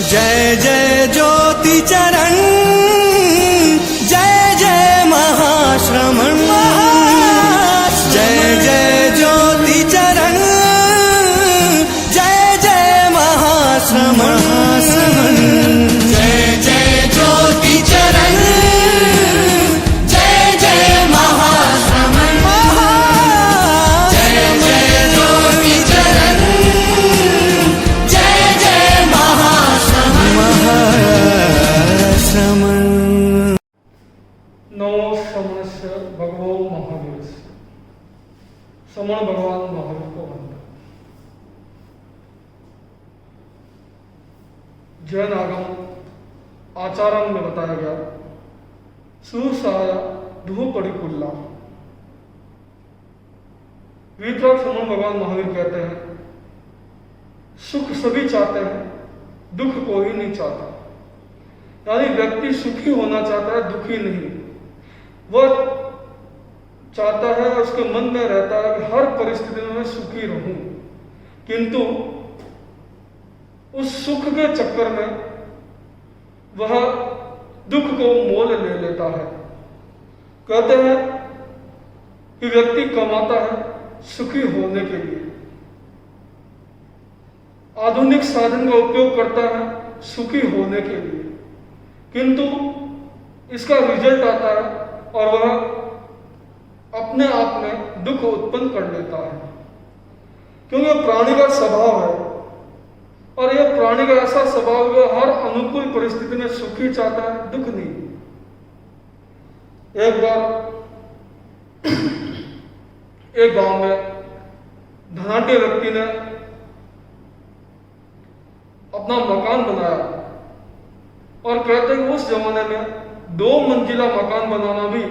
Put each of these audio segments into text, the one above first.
जय जय ज्योति चरण, जय जय महाश्रमण, जय जय ज्योति चरण, जय जय महाश्रमण, जय जय ज्योति चरण, जय जय महाश्रमण, जय जय ज्योति चरण, जय जय महाश्रमण। नमो श्रमणस्य भगवो महावीरस्य। श्रमण भगवान महावीर को वंदन। जैन आगम आचारण में बताया गया सुसाया धूपड़ी कुल्ला। वीतराग श्रमण भगवान महावीर कहते हैं सुख सभी चाहते हैं, दुख कोई नहीं चाहता। यानी व्यक्ति सुखी होना चाहता है, दुखी नहीं। वह चाहता है, उसके मन में रहता है कि हर परिस्थिति में मैं सुखी रहूं, किंतु उस सुख के चक्कर में वह दुख को मोल ले लेता है। कहते हैं कि व्यक्ति कमाता है सुखी होने के लिए, आधुनिक साधन का उपयोग करता है सुखी होने के लिए, किंतु इसका रिजल्ट आता है और वह अपने आप में दुख उत्पन्न कर लेता है। क्योंकि यह प्राणी का स्वभाव है और यह प्राणी का ऐसा स्वभाव है, हर अनुकूल परिस्थिति में सुखी चाहता है, दुख नहीं। एक बार एक गांव में धनाढ्य व्यक्ति ने अपना मकान बनाया और कहते हैं कि उस जमाने में 2 मंजिला मकान बनाना भी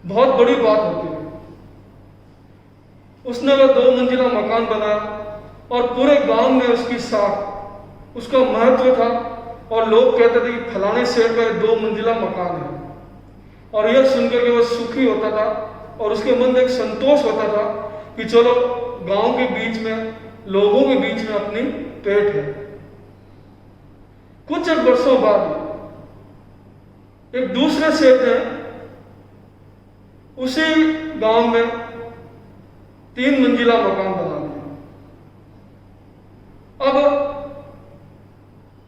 बहुत बड़ी बात होती है। उसने वह 2 मंजिला मकान बनाया और पूरे गांव में उसकी साख, उसका महत्व था और लोग कहते थे कि फलाने शेर का 2 मंजिला मकान है। और यह सुनकर के वह सुखी होता था और उसके मन में एक संतोष होता था कि चलो गांव के बीच में, लोगों के बीच में अपनी पेट है। कुछ वर्षों बाद एक दूसरे सेठ ने उसी गांव में 3 मंजिला मकान बना दिया। अब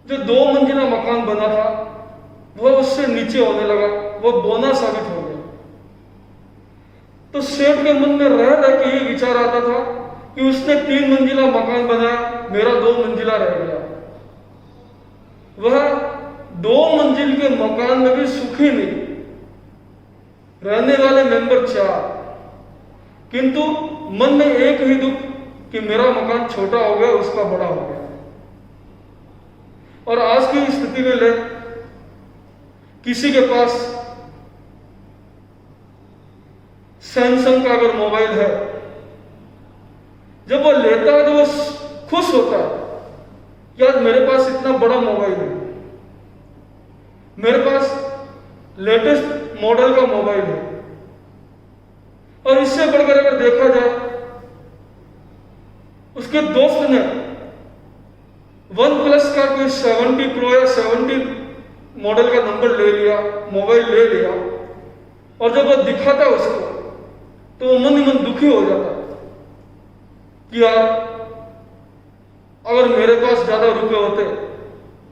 जो 2 मंजिला मकान बना था वह उससे नीचे होने लगा, वह बोना साबित हो गया। तो सेठ के मन में रह रह के ये विचार आता था कि उसने 3 मंजिला मकान बनाया, मेरा 2 मंजिला रह गया। वह 2 मंजिल के मकान में भी सुखी नहीं, रहने वाले मेंबर 4, किंतु मन में एक ही दुख कि मेरा मकान छोटा हो गया, उसका बड़ा हो गया। और आज की स्थिति में ले किसी के पास सैमसंग का अगर मोबाइल है, जब वो लेता है तो वो खुश होता है कि आज मेरे पास इतना बड़ा मोबाइल है, मेरे पास लेटेस्ट मॉडल का मोबाइल है। और इससे बढ़कर अगर देखा जाए, उसके दोस्त ने OnePlus का कोई 70 Pro या 70 मॉडल का नंबर ले लिया, मोबाइल ले लिया, और जब वह दिखाता उसको तो वो मन ही मन दुखी हो जाता कि यार अगर मेरे पास ज्यादा रुपए होते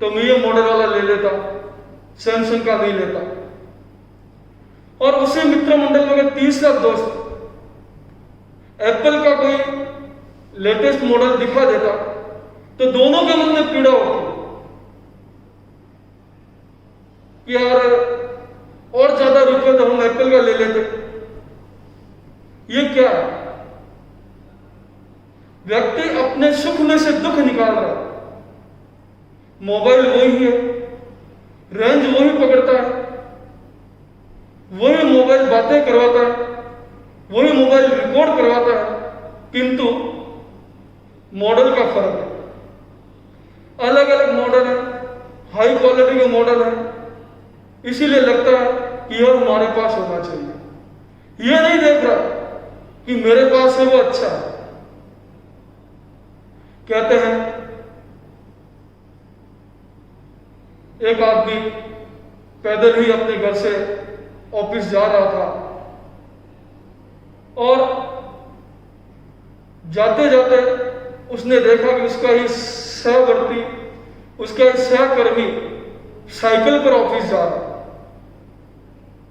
तो मैं ये मॉडल वाला ले लेता, सैमसंग का नहीं लेता। और उसी मित्र मंडल में अगर तीसरा दोस्त एप्पल का कोई लेटेस्ट मॉडल दिखा देता तो दोनों के मन में पीड़ा होती कि यार और ज्यादा रुपए तो हम एप्पल का ले लेते। ये क्या है? व्यक्ति अपने सुख में से दुख निकाल रहा है। मोबाइल वही है, रेंज वही पकड़ता है, वही मोबाइल बातें करवाता है, वही मोबाइल रिकॉर्ड करवाता है, किंतु मॉडल का फर्क है। अलग अलग मॉडल है, हाई क्वालिटी के मॉडल है, इसीलिए लगता है कि यह हमारे पास होना चाहिए। यह नहीं देख रहा कि मेरे पास है वो अच्छा है। कहते हैं एक आदमी पैदल ही अपने घर से ऑफिस जा रहा था और जाते जाते उसने देखा कि उसका ही सहवर्ती, उसका ही सहकर्मी साइकिल पर ऑफिस जा रहा।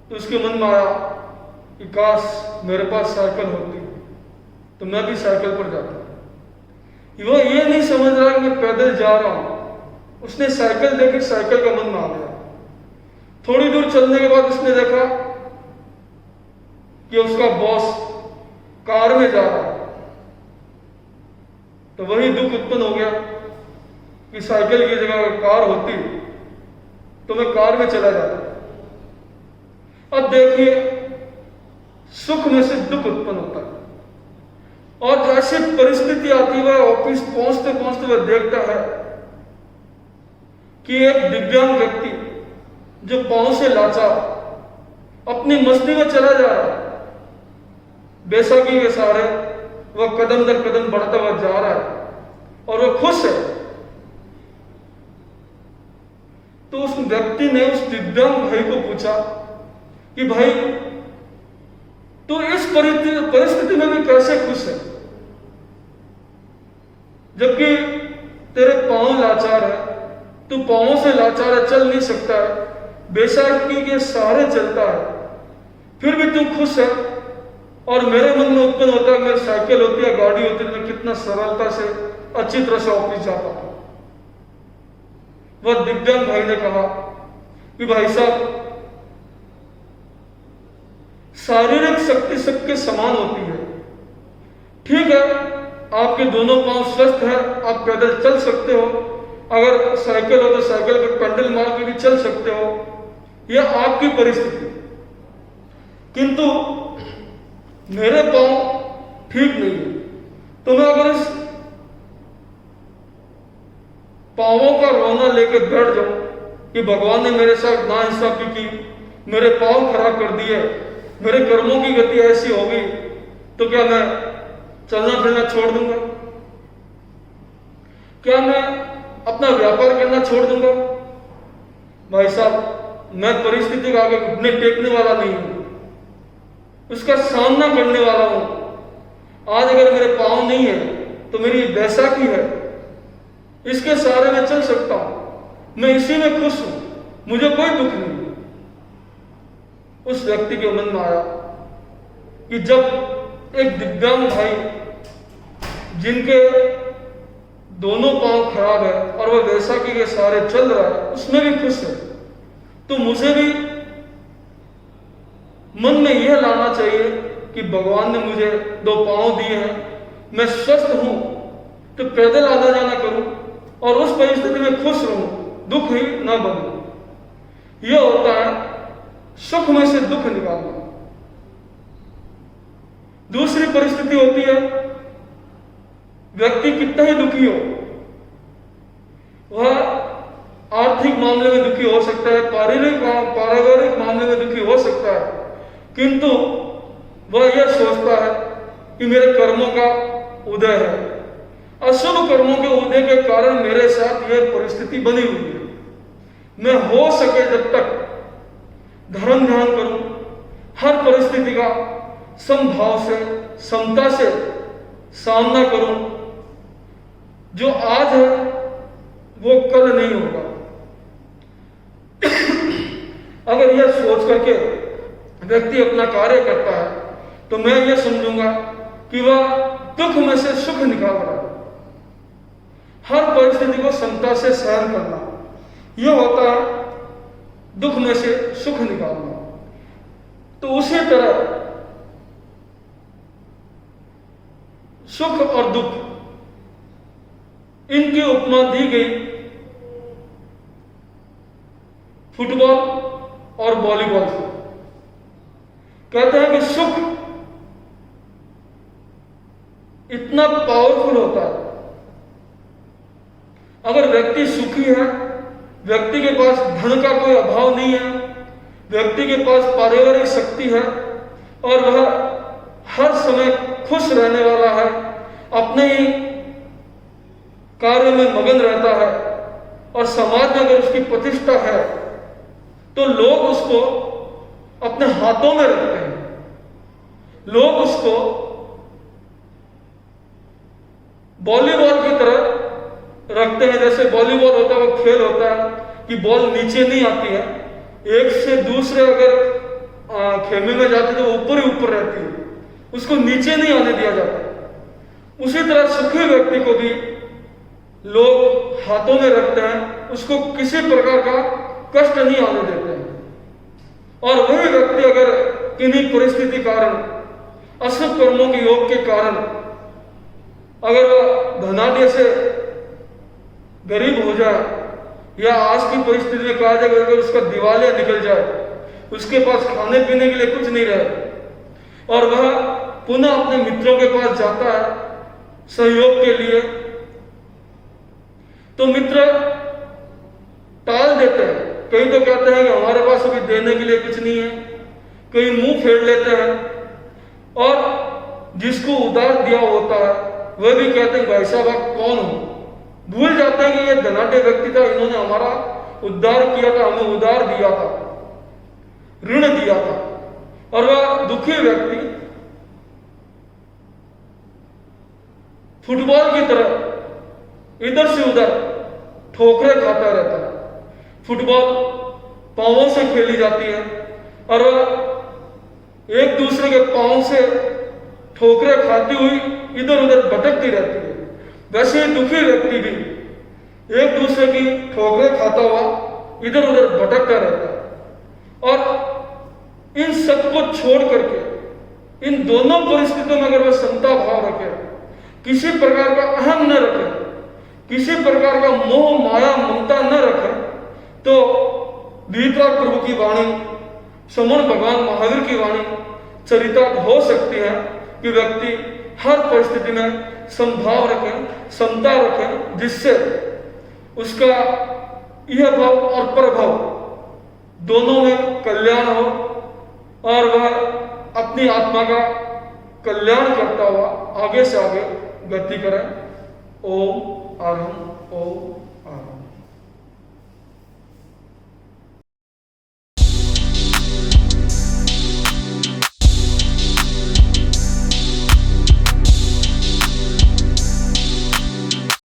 तो उसके मन में आया कि काश मेरे पास साइकिल होती तो मैं भी साइकिल पर जाता। वो ये नहीं समझ रहा कि मैं पैदल जा रहा हूं। उसने साइकिल देखी, साइकिल का मन में आ गया। थोड़ी दूर चलने के बाद उसने देखा कि उसका बॉस कार में जा रहा है। तो वही दुख उत्पन्न हो गया कि साइकिल की जगह अगर कार होती तो मैं कार में चला जाता। अब देखिए, सुख में से दुख उत्पन्न होता है। और जैसी परिस्थिति आती है, ऑफिस पहुंचते पहुंचते वह देखता है कि एक दिव्यांग व्यक्ति जो पांव से लाचार अपनी मस्ती में चला जा रहा है, बैसाखी के सहारे वह कदम दर कदम बढ़ता हुआ जा रहा है और वह खुश है। तो उस व्यक्ति ने उस दिव्यांग भाई को पूछा कि भाई, तू इस परिस्थिति में भी कैसे खुश है, जबकि तेरे पांव लाचार है, तू पांवों से लाचार है, चल नहीं सकता है, बैसाखी के सहारे चलता है, फिर भी तू खुश है। और मेरे मन में उत्पन्न होता है, मेरी साइकिल होती है, गाड़ी होती है, मैं कितना सरलता से अच्छी तरह से ऑफिस जा पाता। वह दिव्यांग भाई ने कहा कि भाई साहब, शारीरिक शक्ति सबके समान होती है। ठीक है, आपके दोनों पांव स्वस्थ है, आप पैदल चल सकते हो, अगर साइकिल हो तो साइकिल पर पेडल मार के भी चल सकते हो, यह आपकी परिस्थिति। किंतु मेरे पांव ठीक नहीं है, तो मैं अगर इस पांवों का रोना लेकर बैठ जाऊं कि भगवान ने मेरे साथ नाइंसाफी की, मेरे पांव खराब कर दिए, मेरे कर्मों की गति ऐसी होगी, तो क्या मैं चलना फिरना छोड़ दूंगा? क्या मैं अपना व्यापार करना छोड़ दूंगा? भाई साहब, मैं परिस्थिति का आगे घुटने टेकने वाला नहीं हूं, उसका सामना करने वाला हूं। आज अगर मेरे पांव नहीं है तो मेरी बैसाखी है, इसके सहारे मैं चल सकता हूं, मैं इसी में खुश हूं, मुझे कोई दुख नहीं। उस व्यक्ति के मन में आया कि जब एक दिव्यांग भाई जिनके दोनों पांव खराब है और वह बैसाखी के सहारे चल रहा है, उसमें भी खुश है, तो मुझे भी मन में यह लाना चाहिए कि भगवान ने मुझे दो पांव दिए हैं, मैं स्वस्थ हूं, तो पैदल आना जाना करूं और उस परिस्थिति में खुश रहूं, दुख ही ना बनूं। यह होता है सुख में से दुख निकालना। दूसरी परिस्थिति होती है, व्यक्ति कितना ही दुखी हो, वह आर्थिक मामले में दुखी हो सकता है, पारिवारिक मामले में दुखी हो सकता है, किंतु वह यह सोचता है कि मेरे कर्मों का उदय है, अशुभ कर्मों के उदय के कारण मेरे साथ यह परिस्थिति बनी हुई है। मैं हो सके जब तक धर्म ध्यान करूं, हर परिस्थिति का समभाव से, समता से सामना करूं, जो आज है वो कल नहीं होगा। अगर यह सोच करके व्यक्ति अपना कार्य करता है तो मैं यह समझूंगा कि वह दुख में से सुख निकाल रहा है। हर परिस्थिति को समता से सहन करना, यह होता है दुख में से सुख निकालना। तो उसी तरह सुख और दुख, इनकी उपमा दी गई फुटबॉल और वॉलीबॉल से। कहते हैं कि सुख इतना पावरफुल होता है, अगर व्यक्ति सुखी है, व्यक्ति के पास धन का कोई अभाव नहीं है, व्यक्ति के पास पारिवारिक शक्ति है और वह हर समय खुश रहने वाला है, अपने ही कार्य में मगन रहता है और समाज में अगर उसकी प्रतिष्ठा है तो लोग उसको अपने हाथों में रखते हैं, लोग उसको वॉलीबॉल की तरह रखते हैं। जैसे वॉलीबॉल होता है, वो खेल होता है कि बॉल नीचे नहीं आती है, एक से दूसरे अगर खेमे में जाती है तो ऊपर ही ऊपर रहती है, उसको नीचे नहीं आने दिया जाता। उसी तरह सुखी व्यक्ति को भी लोग हाथों में रखते हैं, उसको किसी प्रकार का कष्ट नहीं आने देते हैं। और वही व्यक्ति अगर किन्हीं परिस्थिति कारण, अशुभ कर्मों के योग के कारण अगर वह धनाढ्य से गरीब हो जाए, या आज की परिस्थिति में कहा जाए अगर उसका दिवालिया निकल जाए, उसके पास खाने पीने के लिए कुछ नहीं रहे और वह पुनः अपने मित्रों के पास जाता है सहयोग के लिए, तो मित्र टाल देते हैं। कई तो कहते हैं कि हमारे पास अभी देने के लिए कुछ नहीं है, कई मुंह फेर लेते हैं, और जिसको उधार दिया होता है वह भी कहते हैं भाई साहब आप कौन हो, भूल जाते हैं कि ये धनाढ्य व्यक्ति था, इन्होंने हमारा उद्धार किया था, हमें उधार दिया था, ऋण दिया था। और वह दुखी व्यक्ति फुटबॉल की तरह इधर से उधर ठोकरे खाता रहता है। फुटबॉल पांवों से खेली जाती है और वह एक दूसरे के पांव से ठोकरे खाती हुई इधर उधर भटकती रहती है। वैसे ही दुखी व्यक्ति भी एक दूसरे की ठोकरे खाता हुआ इधर उधर भटकता रहता है। और इन सबको छोड़ करके, इन दोनों परिस्थितियों में अगर वह समता भाव रखे, किसी प्रकार का अहम न रखे, किसी प्रकार का मोह माया ममता न रखे, तो वीतराग प्रभु की वाणी, समण भगवान महावीर की वाणी चरितार्थ हो सकती है कि व्यक्ति हर परिस्थिति में समभाव रखे, समता रखे, जिससे उसका यह भाव और परभाव दोनों में कल्याण हो और वह अपनी आत्मा का कल्याण करता हुआ आगे से आगे गति करें। ओम अरहम ओम